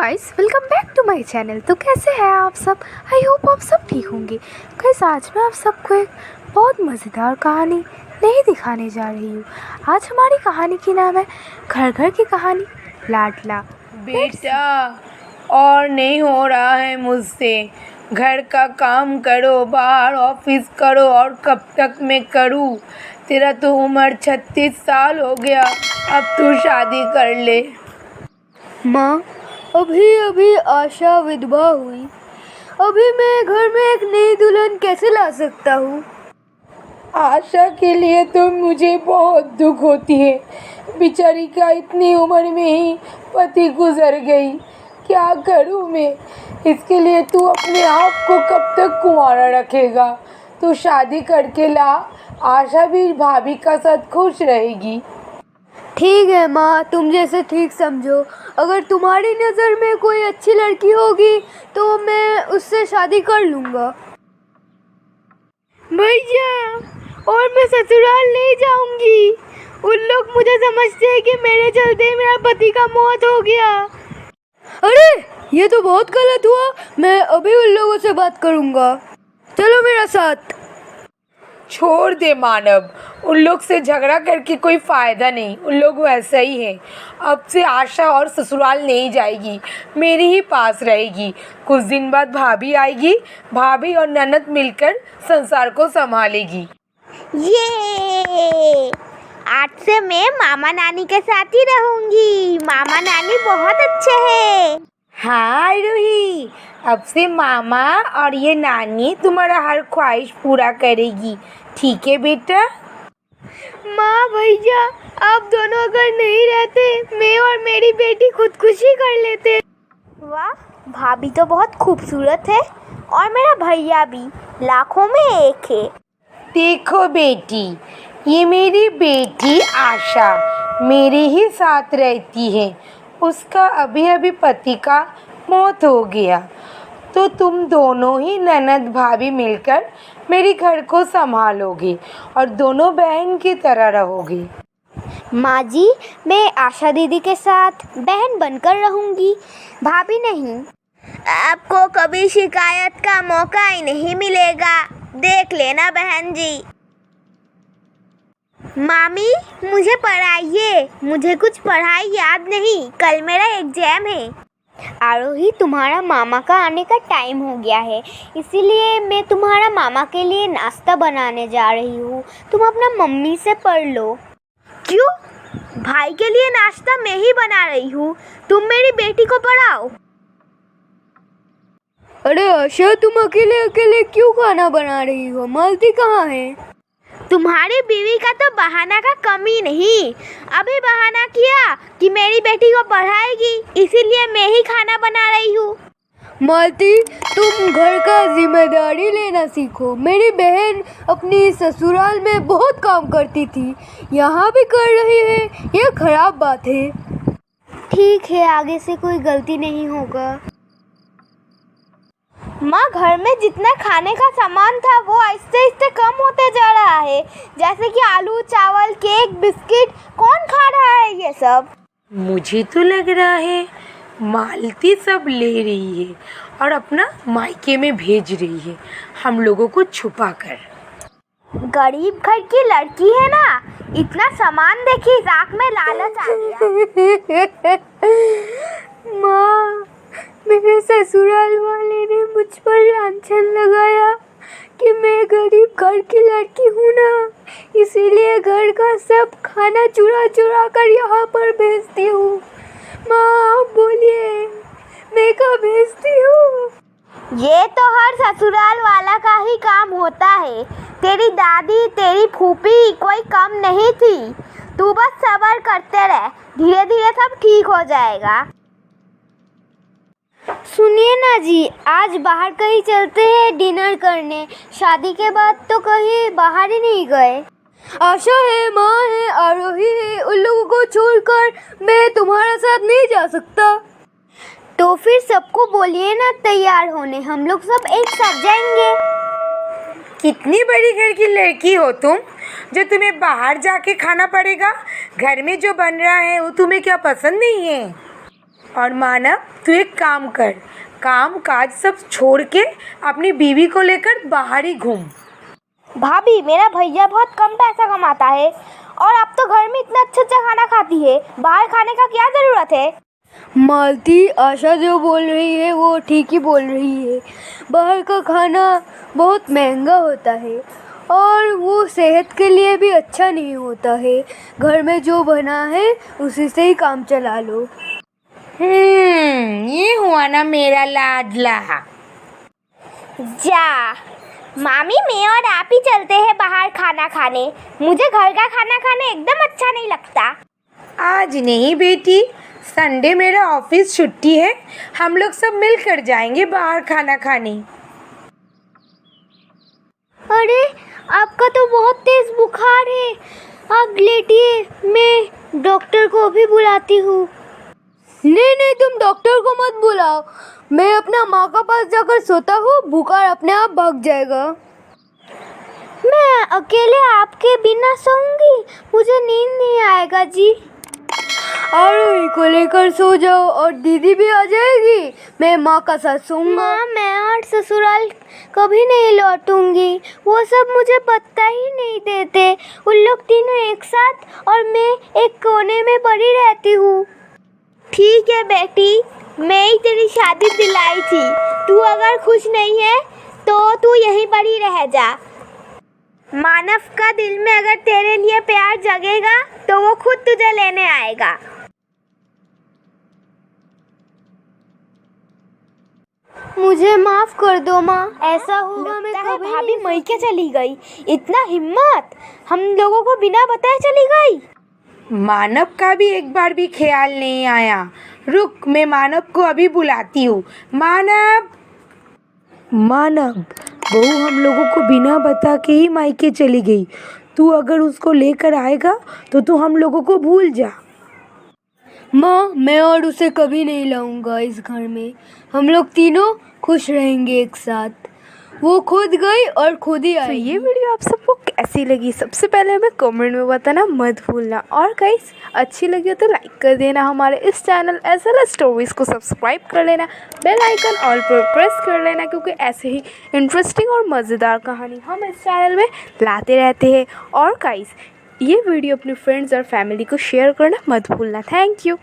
Guys, welcome back to my channel. तो कैसे हैं आप सब? आई होप आप सब ठीक होंगे। गाइस, आज मैं आप सबको एक बहुत मज़ेदार कहानी नहीं दिखाने जा रही हूँ। आज हमारी कहानी की नाम है घर घर की कहानी लाडला। बेटा, और नहीं हो रहा है मुझसे। घर का काम करो, बाहर ऑफिस करो, और कब तक मैं करूँ? तेरा तो उम्र 36 साल हो गया, अब तू शादी कर ले। माँ, अभी आशा विधवा हुई। अभी मैं घर में एक नई दुल्हन कैसे ला सकता हूँ? आशा के लिए तो मुझे बहुत दुख होती है। बेचारी का इतनी उम्र में ही पति गुजर गई। क्या करूँ मैं? इसके लिए तू अपने आप को कब तक कुंवारा रखेगा? तू शादी करके ला, आशा भी भाभी का साथ खुश रहेगी। ठीक है माँ, तुम जैसे ठीक समझो। अगर तुम्हारी नज़र में कोई अच्छी लड़की होगी तो मैं उससे शादी कर लूँगा। भैया, और मैं ससुराल नहीं जाऊंगी। उन लोग मुझे समझते हैं कि मेरे चलते मेरा पति का मौत हो गया। अरे, ये तो बहुत गलत हुआ। मैं अभी उन लोगों से बात करूँगा। चलो मेरा साथ। छोड़ दे मानव, उन लोग से झगड़ा करके कोई फ़ायदा नहीं। उन लोग वैसा ही हैं। अब से आशा और ससुराल नहीं जाएगी, मेरे ही पास रहेगी। कुछ दिन बाद भाभी आएगी, भाभी और ननद मिलकर संसार को संभालेगी। ये आज से मैं मामा नानी के साथ ही रहूंगी। मामा नानी बहुत अच्छे हैं। हाँ रूही, अब से मामा और ये नानी तुम्हारा हर ख्वाहिश पूरा करेगी। ठीक है बेटा? माँ, भैया, आप दोनों अगर नहीं रहते, मैं और मेरी बेटी खुदकुशी कर लेते। वाह, भाभी तो बहुत खूबसूरत है और मेरा भैया भी लाखों में एक है। देखो बेटी, ये मेरी बेटी आशा मेरे ही साथ रहती है। उसका अभी अभी पति का मौत हो गया, तो तुम दोनों ही ननद भाभी मिलकर मेरे घर को संभालोगे और दोनों बहन की तरह रहोगे। माँ जी, मैं आशा दीदी के साथ बहन बनकर रहूंगी, भाभी नहीं। आपको कभी शिकायत का मौका ही नहीं मिलेगा, देख लेना बहन जी। मामी, मुझे पढ़ाइए। मुझे कुछ पढ़ाई याद नहीं, कल मेरा एग्जाम है। आरोही, तुम्हारा मामा का आने का टाइम हो गया है, इसीलिए मैं तुम्हारा मामा के लिए नाश्ता बनाने जा रही हूँ। तुम अपना मम्मी से पढ़ लो। क्यों? भाई के लिए नाश्ता मैं ही बना रही हूँ, तुम मेरी बेटी को पढ़ाओ। अरे आशा, तुम अकेले अकेले क्यों खाना बना रही हो? मालती कहाँ है? तुम्हारी बीवी का तो बहाना का कमी नहीं। अभी बहाना किया कि मेरी बेटी को पढ़ाएगी, इसीलिए मैं ही खाना बना रही हूँ। मालती, तुम घर का जिम्मेदारी लेना सीखो। मेरी बहन अपनी ससुराल में बहुत काम करती थी, यहाँ भी कर रही है। ये खराब बात है। ठीक है, आगे से कोई गलती नहीं होगा। माँ, घर में जितना खाने का सामान था वो आहिस्ते आहिस्ते कम होते जा रहा है। जैसे कि आलू, चावल, केक, बिस्किट। कौन खा रहा है ये सब? मुझे तो लग रहा है मालती सब ले रही है और अपना मायके में भेज रही है, हम लोगों को छुपा कर। गरीब घर की लड़की है ना, इतना सामान देखी राख में लालच आ गया। माँ, मेरे ससुराल वाले ने मुझ पर लांछन लगाया कि मैं गरीब घर की लड़की हूँ ना, इसीलिए घर का सब खाना चुरा चुरा कर यहाँ पर भेजती हूँ। माँ, आप बोलिए, मैं कहाँ भेजती हूँ? ये तो हर ससुराल वाला का ही काम होता है। तेरी दादी, तेरी फूफी कोई कम नहीं थी। तू बस सब्र करते रह, धीरे धीरे सब ठीक हो जाएगा। सुनिए ना जी, आज बाहर कहीं चलते हैं डिनर करने। शादी के बाद तो कहीं बाहर ही नहीं गए। आशा है, माँ है, आरोही है, उन लोगों को छोड़कर मैं तुम्हारा साथ नहीं जा सकता। तो फिर सबको बोलिए ना तैयार होने, हम लोग सब एक साथ जाएंगे। कितनी बड़ी घर की लड़की हो तुम, जो तुम्हें बाहर जाके खाना पड़ेगा? घर में जो बन रहा है वो तुम्हें क्या पसंद नहीं है? और मानव, तू एक काम कर, काम काज सब छोड़ के अपनी बीवी को लेकर बाहर ही घूम। भाभी, मेरा भैया बहुत कम पैसा कमाता है और आप तो घर में इतना अच्छा अच्छा खाना खाती है, बाहर खाने का क्या ज़रूरत है? मालती, आशा जो बोल रही है वो ठीक ही बोल रही है। बाहर का खाना बहुत महंगा होता है और वो सेहत के लिए भी अच्छा नहीं होता है। घर में जो बना है उसी से ही काम चला लो। ये हुआ ना मेरा लाडला। जा मामी, मैं और आप ही चलते हैं बाहर खाना खाने। मुझे घर का खाना खाना एकदम अच्छा नहीं लगता। आज नहीं बेटी, संडे मेरा ऑफिस छुट्टी है, हम लोग सब मिलकर जाएंगे बाहर खाना खाने। अरे, आपका तो बहुत तेज बुखार है, आप लेटिए, मैं डॉक्टर को भी बुलाती हूँ। नहीं नहीं, तुम डॉक्टर को मत बुलाओ, मैं अपना माँ का पास जाकर सोता हूँ, बुखार अपने आप भाग जाएगा। मैं अकेले आपके बिना सोऊंगी, मुझे नींद नहीं आएगा जी। आरोही को लेकर सो जाओ और दीदी भी आ जाएगी, मैं माँ का साथ सोऊंगा। माँ, मैं और ससुराल कभी नहीं लौटूंगी, वो सब मुझे पता ही नहीं देते। उन लोग तीनों एक साथ और मैं एक कोने में पड़ी रहती हूँ। ठीक है बेटी, मैं ही तेरी शादी दिलाई थी, तू अगर खुश नहीं है तो तू यहीं पर ही रह जा। मानव का दिल में अगर तेरे लिए प्यार जगेगा तो वो खुद तुझे लेने आएगा। मुझे माफ कर दो माँ, ऐसा होगा मैं लगता है कभी भाभी नहीं मई के चली गई। इतना हिम्मत, हम लोगों को बिना बताए चली गई। मानव का भी एक बार भी ख्याल नहीं आया। रुक, मैं मानव को अभी बुलाती हूँ। मानव, मानव, बहू हम लोगों को बिना बता के ही मायके चली गई। तू अगर उसको लेकर आएगा तो तू हम लोगों को भूल जा। माँ, मैं और उसे कभी नहीं लाऊंगा इस घर में, हम लोग तीनों खुश रहेंगे एक साथ। वो खुद गई और खुद ही तो आएगी। ये वीडियो आप सबको कैसी लगी, सबसे पहले हमें कमेंट में बताना मत भूलना, और गाइस अच्छी लगी हो तो लाइक कर देना, हमारे इस चैनल SLS स्टोरीज़ को सब्सक्राइब कर लेना, बेल आइकन ऑल पर प्रेस कर लेना, क्योंकि ऐसे ही इंटरेस्टिंग और मज़ेदार कहानी हम इस चैनल में लाते रहते हैं। और गाइस ये वीडियो अपने फ्रेंड्स और फैमिली को शेयर करना मत भूलना। Thank you.